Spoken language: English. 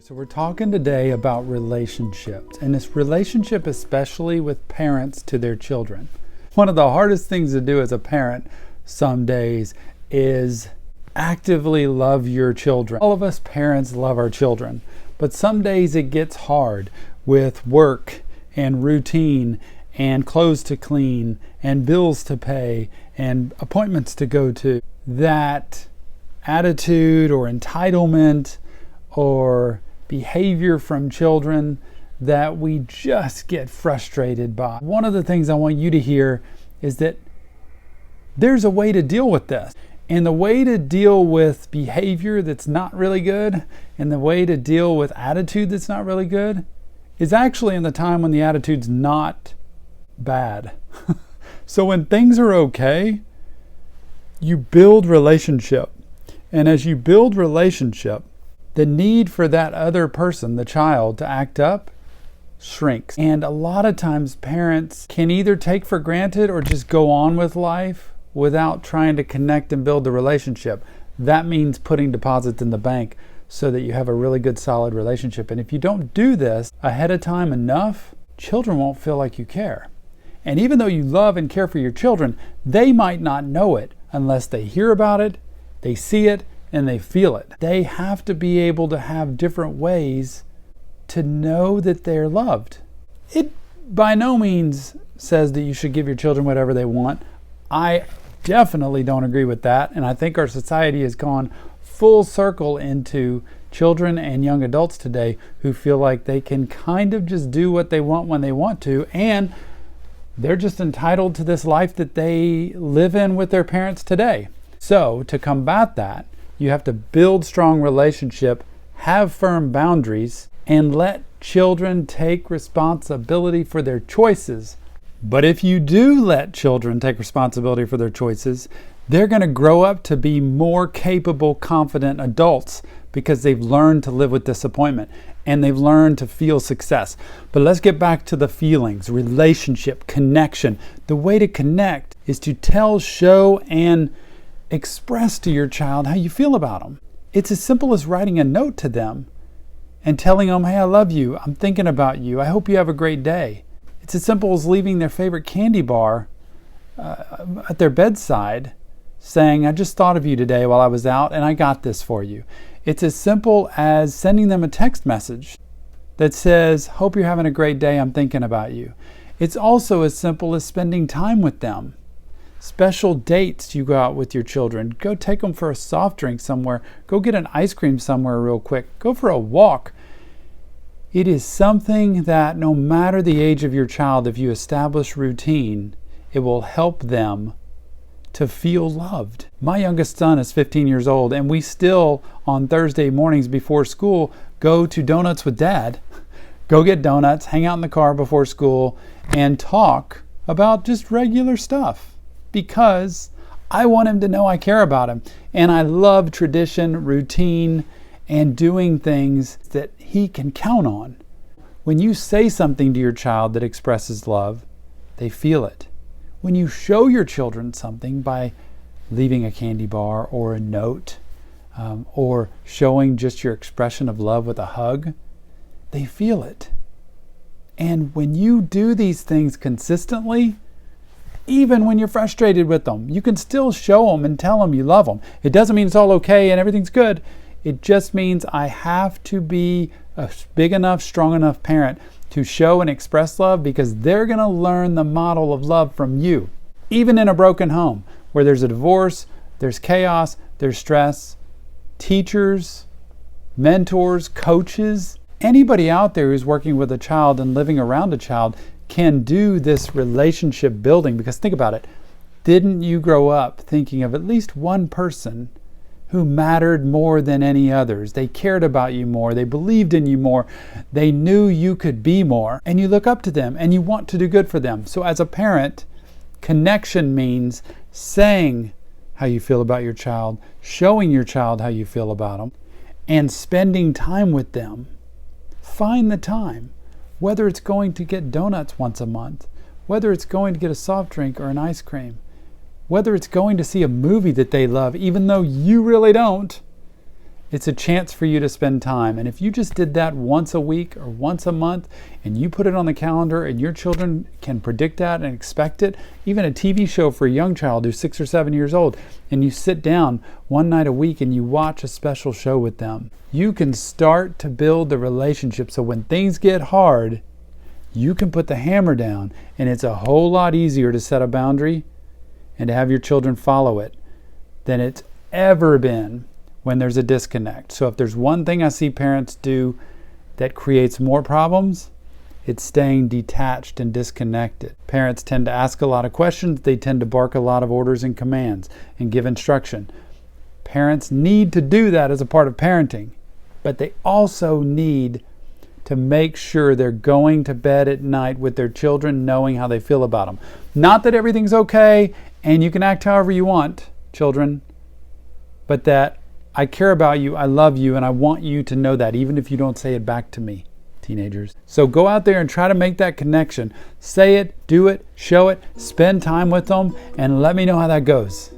So we're talking today about relationships, and this relationship especially with parents to their children. One of the hardest things to do as a parent some days is actively love your children. All of us parents love our children, but some days it gets hard with work and routine and clothes to clean and bills to pay and appointments to go to. That attitude or entitlement or behavior from children that we just get frustrated by. One of the things I want you to hear is that there's a way to deal with this. And the way to deal with behavior that's not really good and the way to deal with attitude that's not really good is actually in the time when the attitude's not bad. So when things are okay, you build relationship. And as you build relationship, the need for that other person, the child, to act up shrinks. And a lot of times parents can either take for granted or just go on with life without trying to connect and build the relationship. That means putting deposits in the bank so that you have a really good solid relationship. And if you don't do this ahead of time enough, children won't feel like you care. And even though you love and care for your children, they might not know it unless they hear about it, they see it, and they feel it. They have to be able to have different ways to know that they're loved. It by no means says that you should give your children whatever they want. I definitely don't agree with that, and I think our society has gone full circle into children and young adults today who feel like they can kind of just do what they want when they want to, and they're just entitled to this life that they live in with their parents today. So to combat that, you have to build strong relationship, have firm boundaries, and let children take responsibility for their choices. But if you do let children take responsibility for their choices, they're going to grow up to be more capable, confident adults because they've learned to live with disappointment and they've learned to feel success. But let's get back to the feelings, relationship, connection. The way to connect is to tell, show, and express to your child how you feel about them. It's as simple as writing a note to them and telling them, hey, I love you. I'm thinking about you. I hope you have a great day. It's as simple as leaving their favorite candy bar at their bedside saying, I just thought of you today while I was out and I got this for you. It's as simple as sending them a text message that says, hope you're having a great day. I'm thinking about you. It's also as simple as spending time with them. Special dates you go out with your children. Go take them for a soft drink somewhere. Go get an ice cream somewhere real quick. Go for a walk. It is something that no matter the age of your child, if you establish routine, it will help them to feel loved. My youngest son is 15 years old, and we still, on Thursday mornings before school, go to Donuts with Dad. Go get donuts, hang out in the car before school, and talk about just regular stuff. Because I want him to know I care about him. And I love tradition, routine, and doing things that he can count on. When you say something to your child that expresses love, they feel it. When you show your children something by leaving a candy bar or a note, or showing just your expression of love with a hug, they feel it. And when you do these things consistently, even when you're frustrated with them, you can still show them and tell them you love them. It doesn't mean it's all okay and everything's good. It just means I have to be a big enough, strong enough parent to show and express love because they're going to learn the model of love from you. Even in a broken home where there's a divorce, there's chaos, there's stress, teachers, mentors, coaches, anybody out there who's working with a child and living around a child can do this relationship building. Because think about it. Didn't you grow up thinking of at least one person who mattered more than any others? They cared about you more. They believed in you more. They knew you could be more. And you look up to them and you want to do good for them. So as a parent, connection means saying how you feel about your child, showing your child how you feel about them, and spending time with them. Find the time. Whether it's going to get donuts once a month, whether it's going to get a soft drink or an ice cream, whether it's going to see a movie that they love, even though you really don't, It's a chance for you to spend time. And if you just did that once a week or once a month and you put it on the calendar and your children can predict that and expect it, even a TV show for a young child who's 6 or 7 years old, and you sit down one night a week and you watch a special show with them, you can start to build the relationship so when things get hard, you can put the hammer down, and it's a whole lot easier to set a boundary and to have your children follow it than it's ever been when there's a disconnect. So if there's one thing I see parents do that creates more problems, it's staying detached and disconnected. Parents tend to ask a lot of questions. They tend to bark a lot of orders and commands and give instruction. Parents need to do that as a part of parenting, but they also need to make sure they're going to bed at night with their children knowing how they feel about them. Not that everything's okay and you can act however you want, children, but that I care about you, I love you, and I want you to know that, even if you don't say it back to me, teenagers. So go out there and try to make that connection. Say it, do it, show it, spend time with them, and let me know how that goes.